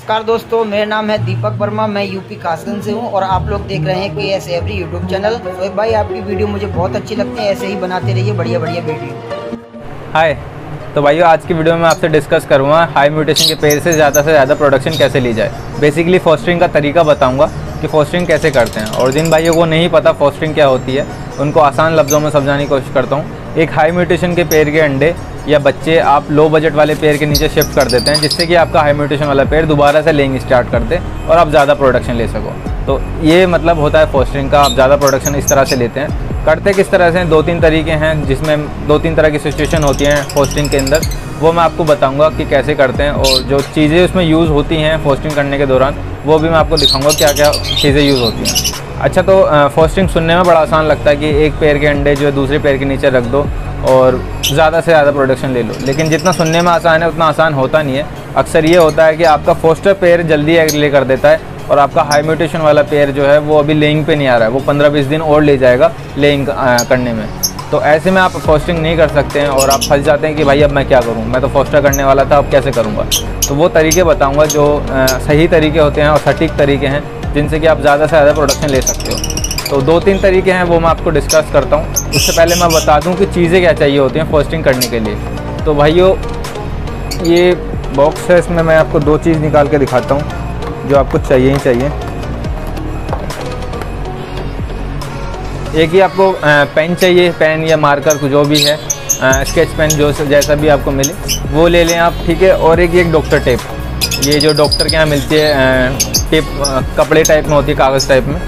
नमस्कार दोस्तों, मेरा नाम है दीपक वर्मा। मैं यूपी कासगंज से हूं और आप लोग देख रहे हैं KS एवरी यूट्यूब चैनल। तो भाई आपकी वीडियो मुझे बहुत अच्छी लगती है, ऐसे ही बनाते रहिए बढ़िया बढ़िया वीडियो। हाय, तो भाइयों आज की वीडियो में आपसे डिस्कस करूंगा हाई म्यूटेशन के पेड़ से ज़्यादा प्रोडक्शन कैसे ली जाए। बेसिकली फॉस्टरिंग का तरीका बताऊंगा कि फॉस्टरिंग कैसे करते हैं, और जिन भाइयों को नहीं पता फॉस्टरिंग क्या होती है उनको आसान लफ्ज़ों में समझाने की कोशिश करता हूँ। एक हाई म्यूटेशन के पेड़ के अंडे या बच्चे आप लो बजट वाले पेड़ के नीचे शिफ्ट कर देते हैं, जिससे कि आपका हाई म्यूटेशन वाला पेड़ दोबारा से लेंग स्टार्ट कर दे और आप ज़्यादा प्रोडक्शन ले सको। तो ये मतलब होता है फॉस्टरिंग का। आप ज़्यादा प्रोडक्शन इस तरह से लेते हैं। करते किस तरह से, 2-3 तरीके हैं, जिसमें 2-3 तरह की सिचुएशन होती हैं फॉस्टरिंग के अंदर, वो मैं आपको बताऊंगा कि कैसे करते हैं। और जो चीज़ें उसमें यूज़ होती हैं फॉस्टरिंग करने के दौरान, वो भी मैं आपको दिखाऊंगा क्या क्या चीज़ें यूज़ होती हैं। अच्छा, तो फॉस्टरिंग सुनने में बड़ा आसान लगता है कि एक पेड़ के अंडे जो है दूसरे पेड़ के नीचे रख दो और ज़्यादा से ज़्यादा प्रोडक्शन ले लो, लेकिन जितना सुनने में आसान है उतना आसान होता नहीं है। अक्सर ये होता है कि आपका फोस्टर पेड़ जल्दी एग ले कर देता है और आपका हाई म्यूटेशन वाला पेड़ जो है वो अभी लेइंग पे नहीं आ रहा है, वो 15-20 दिन और ले जाएगा लेइंग करने में। तो ऐसे में आप फॉस्टरिंग नहीं कर सकते हैं और आप फंस जाते हैं कि भाई अब मैं क्या करूं, मैं तो फॉस्टर करने वाला था, अब कैसे करूंगा। तो वो तरीके बताऊंगा जो सही तरीके होते हैं और सटीक तरीके हैं, जिनसे कि आप ज़्यादा से ज़्यादा प्रोडक्शन ले सकते हो। तो 2-3 तरीके हैं, वो मैं आपको डिस्कस करता हूँ। उससे पहले मैं बता दूँ कि चीज़ें क्या चाहिए होती हैं फॉस्टरिंग करने के लिए। तो भाइयों, ये बॉक्स है, इसमें मैं आपको 2 चीज़ निकाल के दिखाता हूँ जो आपको चाहिए ही चाहिए। एक ही आपको पेन चाहिए, पेन या मार्कर जो भी है, स्केच पेन जो जैसा भी आपको मिले वो ले लें आप, ठीक है। और एक डॉक्टर टेप, ये जो डॉक्टर के यहाँ मिलती है टेप, कपड़े टाइप में होती है, कागज़ टाइप में,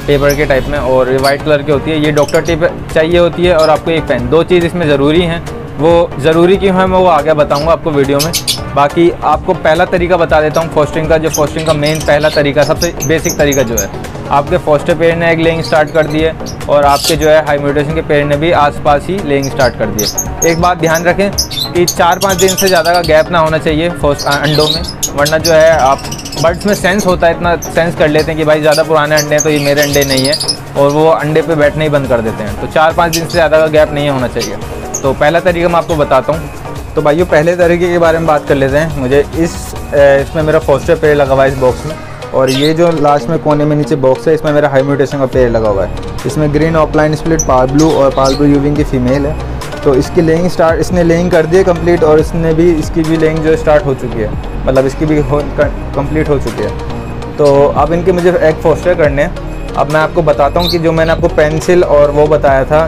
पेपर के टाइप में, और ये वाइट कलर की होती है। ये डॉक्टर टेप चाहिए होती है, और आपको एक पेन। 2 चीज़ इसमें ज़रूरी हैं। वो ज़रूरी क्यों है मैं वो आगे बताऊंगा आपको वीडियो में। बाकी आपको पहला तरीका बता देता हूँ फॉस्टरिंग का, जो फॉस्टरिंग का मेन पहला तरीका, सबसे बेसिक तरीका जो है, आपके फॉस्टर पेड़ ने एग लेइंग स्टार्ट कर दिए और आपके जो है हाई म्यूटेशन के पेड़ ने भी आसपास ही लेइंग स्टार्ट कर दिए। एक बात ध्यान रखें कि 4-5 दिन से ज़्यादा का गैप ना होना चाहिए अंडों में, वरना जो है आप बर्ड्स में सेंस होता है, इतना सेंस कर लेते हैं कि भाई ज़्यादा पुराने अंडे हैं तो ये मेरे अंडे नहीं है, और वो अंडे पे बैठना ही बंद कर देते हैं। तो 4-5 दिन से ज़्यादा का गैप नहीं होना चाहिए। तो पहला तरीका मैं आपको बताता हूँ। तो भाइयों, पहले तरीके के बारे में बात कर लेते हैं। मुझे इसमें मेरा फॉस्टर पेड़ लगा हुआ है इस बॉक्स में, और ये जो लास्ट में कोने में नीचे बॉक्स है, इसमें मेरा हाई म्यूटेशन का पेड़ लगा हुआ है। इसमें ग्रीन ऑफलाइन स्प्लिट पाल ब्लू और पाल ब्लू यूविंग की फ़ीमेल है। तो इसकी लेइंग स्टार्ट, इसने लेइंग कर दी है कंप्लीट, और इसकी भी लेइंग जो स्टार्ट हो चुकी है, मतलब इसकी भी कंप्लीट हो चुकी है। तो अब इनके मुझे एग फॉस्टर करने हैं। अब मैं आपको बताता हूँ कि जो मैंने आपको पेंसिल और वो बताया था,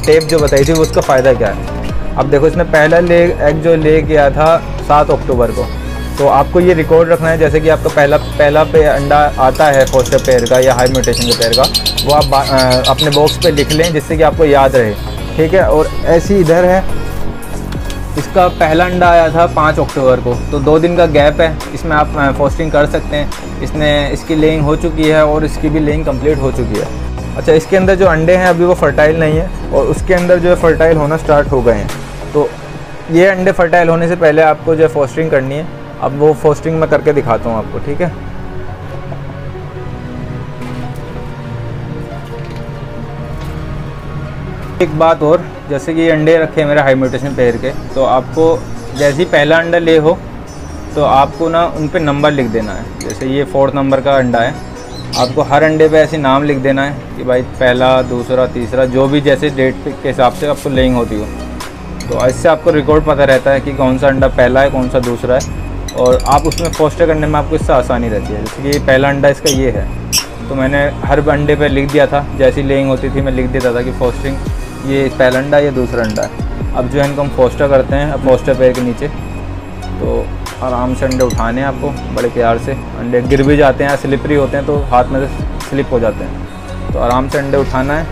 टेप जो बताई थी, वो उसका फ़ायदा क्या है। अब देखो, इसने पहला एग जो ले गया था 7 अक्टूबर को, तो आपको ये रिकॉर्ड रखना है। जैसे कि आपका पहला पे अंडा आता है फॉस्टर पेयर का या हाई म्यूटेशन के पेयर का, वो आप अपने बॉक्स पे लिख लें, जिससे कि आपको याद रहे, ठीक है। और ऐसी इधर है, इसका पहला अंडा आया था 5 अक्टूबर को, तो 2 दिन का गैप है, इसमें आप फॉस्टरिंग कर सकते हैं। इसकी लेइंग हो चुकी है और इसकी भी लेइंग कंप्लीट हो चुकी है। अच्छा, इसके अंदर जो अंडे हैं अभी वो फर्टाइल नहीं है, और उसके अंदर जो है फर्टाइल होना स्टार्ट हो गए हैं। तो ये अंडे फर्टाइल होने से पहले आपको जो है फॉस्टरिंग करनी है। अब वो फॉस्टरिंग मैं करके दिखाता हूँ आपको, ठीक है। एक बात और, जैसे कि ये अंडे रखे हैं मेरे हाई म्यूटेशन पेयर के, तो आपको जैसे ही पहला अंडा ले हो तो आपको ना उन पे नंबर लिख देना है। जैसे ये 4th नंबर का अंडा है, आपको हर अंडे पे ऐसे नाम लिख देना है कि भाई पहला, दूसरा, तीसरा, जो भी जैसे डेट के हिसाब से आपको लेइंग होती हो। तो इससे आपको रिकॉर्ड पता रहता है कि कौन सा अंडा पहला है, कौन सा दूसरा है, और आप उसमें फॉस्टर करने में आपको इससे आसानी रहती है। जैसे कि ये पहला अंडा इसका ये है, तो मैंने हर अंडे पे लिख दिया था, जैसी लेइंग होती थी मैं लिख देता था कि फॉस्टरिंग ये पहला अंडा, ये दूसरा अंडा है। अब जो है इनको हम फॉस्टर करते हैं फॉस्टर पेड़ के नीचे। तो आराम से अंडे उठाने हैं आपको, बड़े प्यार से। अंडे गिर भी जाते हैं, स्लिपरी होते हैं, तो हाथ में से स्लिप हो जाते हैं। तो आराम से अंडे उठाना है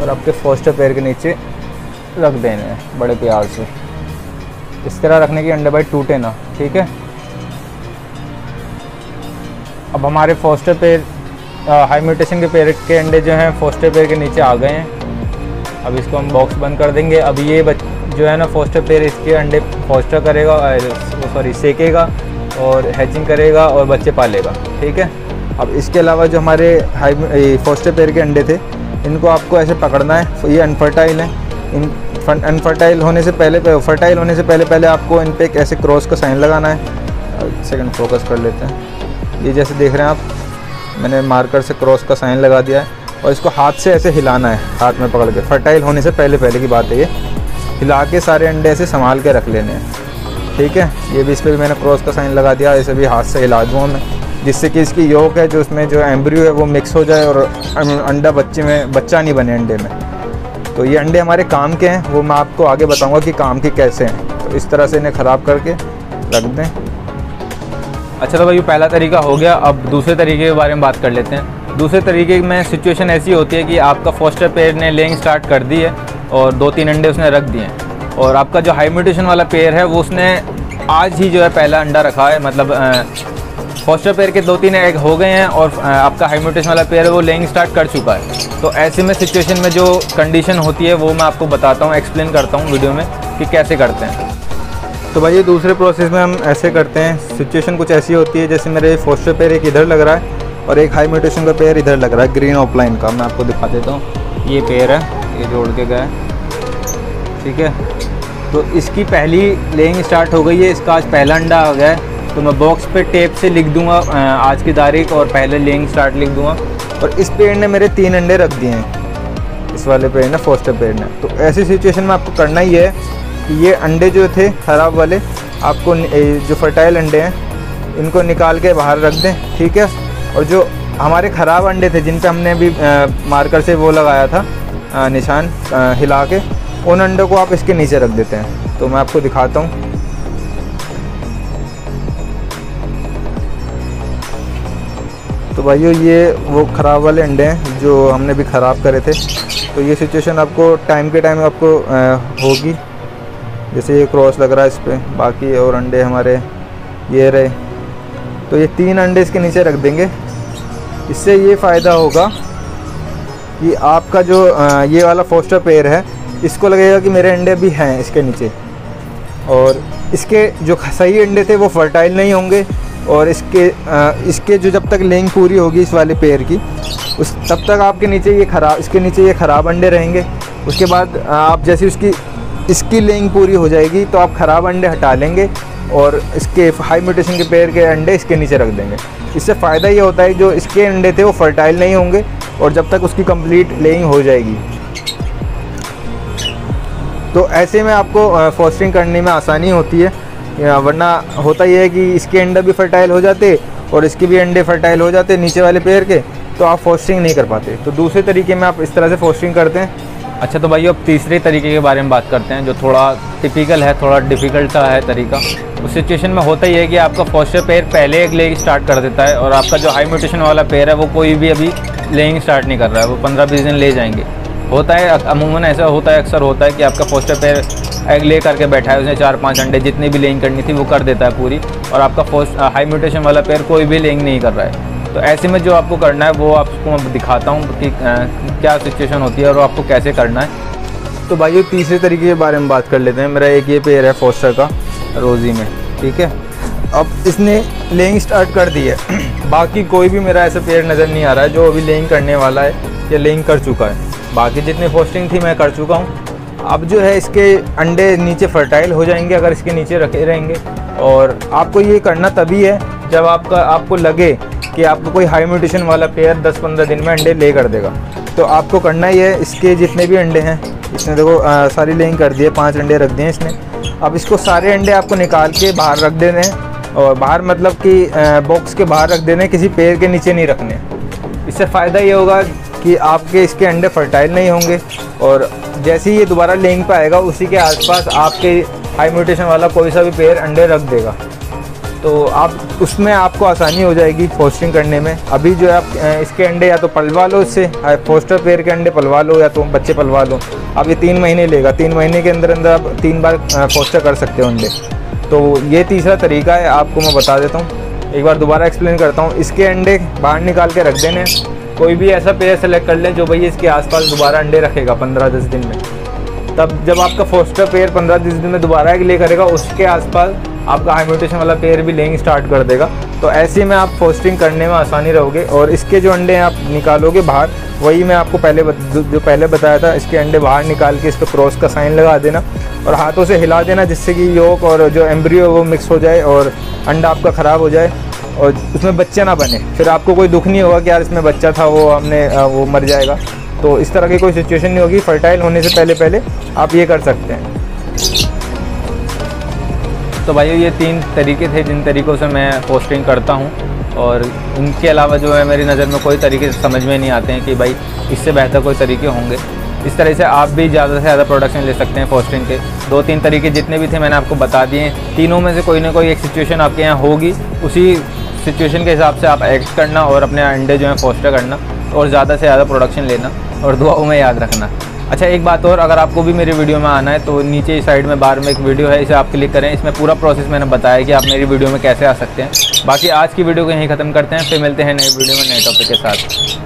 और आपके फॉस्टर पेड़ के नीचे रख देने हैं बड़े प्यार से। इस तरह रखने की अंडे भाई टूटे ना, ठीक है। अब हमारे फॉस्टर पेड़, हाई म्यूटेशन के पेड़ के अंडे जो हैं फॉस्टर पेड़ के नीचे आ गए हैं। अब इसको हम बॉक्स बंद कर देंगे। अब ये जो है ना फॉस्टर पेड़, इसके अंडे फॉस्टर करेगा, सेकेगा और हैचिंग करेगा और बच्चे पालेगा, ठीक है। अब इसके अलावा जो हमारे हाई फॉस्टर पेड़ के अंडे थे, इनको आपको ऐसे पकड़ना है। ये अनफर्टाइल है, इन अनफर्टाइल होने से पहले, फर्टाइल होने से पहले आपको इन पे एक ऐसे क्रॉस का साइन लगाना है। एक सेकंड फोकस कर लेते हैं। ये जैसे देख रहे हैं आप, मैंने मार्कर से क्रॉस का साइन लगा दिया है और इसको हाथ से ऐसे हिलाना है, हाथ में पकड़ के। फर्टाइल होने से पहले की बात है ये। हिला के सारे अंडे ऐसे संभाल के रख लेने हैं, ठीक है। ये भी, इस पर भी मैंने क्रॉस का साइन लगा दिया। ऐसे भी हाथ से हिला दूँगा मैं, जिससे कि इसकी योक है जो उसमें जो एम्ब्रियो है वो मिक्स हो जाए और अंडा बच्चा नहीं बने अंडे में। तो ये अंडे हमारे काम के हैं, वो मैं आपको आगे बताऊँगा कि काम के कैसे हैं। तो इस तरह से इन्हें ख़राब करके रख दें। अच्छा, तो भाई पहला तरीका हो गया। अब दूसरे तरीके के बारे में बात कर लेते हैं। दूसरे तरीके में सिचुएशन ऐसी होती है कि आपका फोस्टर पेयर ने लेइंग स्टार्ट कर दी है और 2-3 अंडे उसने रख दिए हैं, और आपका जो हाई म्यूटेशन वाला पेयर है वो उसने आज ही जो है पहला अंडा रखा है। मतलब फोस्टर पेयर के 2-3 एग हो गए हैं और आपका हाई म्यूटेशन वाला पेयर है वो लेइंग स्टार्ट कर चुका है। तो ऐसे में सिचुएशन में जो कंडीशन होती है वो मैं आपको बताता हूँ, एक्सप्लेन करता हूँ वीडियो में कि कैसे करते हैं। तो भाई ये दूसरे प्रोसेस में हम ऐसे करते हैं। सिचुएशन कुछ ऐसी होती है, जैसे मेरे फोस्टर पेयर एक इधर लग रहा है और एक हाई म्यूटेशन का पेयर इधर लग रहा है, ग्रीन ऑफलाइन का। मैं आपको दिखा देता हूँ। ये पेयर है, ये जोड़ के गया है, ठीक है। तो इसकी पहली लेइंग स्टार्ट हो गई है, इसका आज पहला अंडा आ गया है। तो मैं बॉक्स पे टेप से लिख दूंगा आज की तारीख और पहले लेइंग स्टार्ट लिख दूंगा। और इस पेड़ ने मेरे 3 अंडे रख दिए हैं, इस वाले पेड़ ने, फोस्टर पेड़ ने। तो ऐसी सिचुएशन में आपको करना ही है कि ये अंडे जो थे ख़राब वाले, आपको जो फर्टाइल अंडे हैं इनको निकाल के बाहर रख दें, ठीक है। और जो हमारे ख़राब अंडे थे जिन पे हमने अभी मार्कर से वो लगाया था निशान हिला के, उन अंडों को आप इसके नीचे रख देते हैं। तो मैं आपको दिखाता हूँ। तो भाइयों ये वो ख़राब वाले अंडे हैं जो हमने भी ख़राब करे थे। तो ये सिचुएशन आपको टाइम के टाइम आपको होगी। जैसे ये क्रॉस लग रहा है इस पर, बाकी और अंडे हमारे ये रहे। तो ये 3 अंडे इसके नीचे रख देंगे। इससे ये फ़ायदा होगा कि आपका जो ये वाला फोस्टर पेयर है, इसको लगेगा कि मेरे अंडे भी हैं इसके नीचे, और इसके जो सही अंडे थे वो फर्टाइल नहीं होंगे। और इसके जो जब तक लेइंग पूरी होगी इस वाले पेयर की, उस तब तक आपके नीचे इसके नीचे ये ख़राब अंडे रहेंगे। उसके बाद आप जैसे इसकी लेइंग पूरी हो जाएगी तो आप ख़राब अंडे हटा लेंगे और इसके हाई म्यूटेशन के पेयर के अंडे इसके नीचे रख देंगे। इससे फ़ायदा ये होता है जो इसके अंडे थे वो फर्टाइल नहीं होंगे और जब तक उसकी कंप्लीट लेइंग हो जाएगी। तो ऐसे में आपको फोस्टरिंग करने में आसानी होती है, वरना होता ये है कि इसके अंडे भी फर्टाइल हो जाते और इसके भी अंडे फर्टाइल हो जाते नीचे वाले पेयर के, तो आप फोस्टरिंग नहीं कर पाते। तो दूसरे तरीके में आप इस तरह से फोस्टरिंग करते हैं। अच्छा, तो भाई अब तीसरे तरीके के बारे में बात करते हैं, जो थोड़ा टिपिकल है, थोड़ा डिफ़िकल्ट सा है तरीका। उस सिचुएशन में होता ही है कि आपका फोस्टर पेयर पहले एक लेइंग स्टार्ट कर देता है और आपका जो हाई म्यूटेशन वाला पेयर है वो कोई भी अभी लेइंग स्टार्ट नहीं कर रहा है, वो 15-20 दिन ले जाएंगे। होता है अमूमन, ऐसा होता है, अक्सर होता है कि आपका फोस्टर पेयर एग ले करके बैठा है, उसने 4-5 अंडे जितनी भी लेइंग करनी थी वो कर देता है पूरी, और आपका हाई म्यूटेशन वाला पेयर कोई भी लेइंग नहीं कर रहा है। तो ऐसे में जो आपको करना है वो आपको मैं दिखाता हूँ कि क्या सिचुएशन होती है और आपको कैसे करना है। तो भाइयों तीसरे तरीके के बारे में बात कर लेते हैं। मेरा एक ये पेयर है फोस्टर का रोज़ी में, ठीक है। अब इसने लेइंग स्टार्ट कर दी है, बाकी कोई भी मेरा ऐसा पेयर नज़र नहीं आ रहा है जो अभी लेइंग करने वाला है या लेइंग कर चुका है। बाकी जितनी फोस्टिंग थी मैं कर चुका हूँ। अब जो है इसके अंडे नीचे फर्टाइल हो जाएंगे अगर इसके नीचे रखे रहेंगे, और आपको ये करना तभी है जब आपको लगे कि आपको कोई हाई म्यूटेशन वाला पेयर 10-15 दिन में अंडे ले कर देगा। तो आपको करना ही है, इसके जितने भी अंडे हैं, इसने देखो सारी लेइंग कर दिए, 5 अंडे रख दिए इसने। अब इसको सारे अंडे आपको निकाल के बाहर रख देने हैं, और बाहर मतलब कि बॉक्स के बाहर रख देने, किसी पेड़ के नीचे नहीं रखने। इससे फ़ायदा ये होगा कि आपके इसके अंडे फर्टाइल नहीं होंगे, और जैसे ही ये दोबारा लेइंग पे आएगा उसी के आसपास आपके हाई म्यूटेशन वाला कोई सा भी पेयर अंडे रख देगा। तो आप उसमें आपको आसानी हो जाएगी फोस्टिंग करने में। अभी जो है आप इसके अंडे या तो पलवा लो, इससे फोस्टर पेयर के अंडे पलवा लो या तो बच्चे पलवा लो। अब ये 3 महीने लेगा, 3 महीने के अंदर अंदर आप 3 बार फोस्टर कर सकते हो अंडे। तो ये तीसरा तरीका है, आपको मैं बता देता हूँ, एक बार दोबारा एक्सप्लेन करता हूँ। इसके अंडे बाहर निकाल के रख देने, कोई भी ऐसा पेयर सेलेक्ट कर लें जो भैया इसके आसपास दोबारा अंडे रखेगा 15-10 दिन में। तब जब आपका फोस्टर पेयर 15-20 दिन में दोबारा एक ले करेगा, उसके आसपास आपका हाई म्यूटेशन वाला पेयर भी लेइंग स्टार्ट कर देगा। तो ऐसे में आप फोस्टिंग करने में आसानी रहोगे। और इसके जो अंडे आप निकालोगे बाहर, वही मैं आपको जो पहले बताया था, इसके अंडे बाहर निकाल के इस पर क्रॉस का साइन लगा देना और हाथों से हिला देना, जिससे कि योक और जो एम्ब्रियो वो मिक्स हो जाए और अंडा आपका ख़राब हो जाए और उसमें बच्चा ना बने। फिर आपको कोई दुख नहीं होगा कि यार इसमें बच्चा था वो मर जाएगा। तो इस तरह की कोई सिचुएशन नहीं होगी। फर्टाइल होने से पहले आप ये कर सकते हैं। तो भाइयों ये 3 तरीके थे जिन तरीक़ों से मैं पोस्टिंग करता हूँ, और इनके अलावा जो है मेरी नज़र में कोई तरीके समझ में नहीं आते हैं कि भाई इससे बेहतर कोई तरीके होंगे। इस तरह से आप भी ज़्यादा से ज़्यादा प्रोडक्शन ले सकते हैं पोस्टिंग के। 2-3 तरीके जितने भी थे मैंने आपको बता दिए हैं। तीनों में से कोई ना कोई एक सिचुएशन आपके यहाँ होगी, उसी सिचुएशन के हिसाब से आप एक्ट करना और अपने अंडे जो हैं फोस्टर करना और ज़्यादा से ज़्यादा प्रोडक्शन लेना और दुआओं में याद रखना। अच्छा एक बात और, अगर आपको भी मेरी वीडियो में आना है तो नीचे इस साइड में बार में एक वीडियो है, इसे आप क्लिक करें। इसमें पूरा प्रोसेस मैंने बताया कि आप मेरी वीडियो में कैसे आ सकते हैं। बाकी आज की वीडियो को यहीं ख़त्म करते हैं, फिर मिलते हैं नई वीडियो में नए टॉपिक के साथ।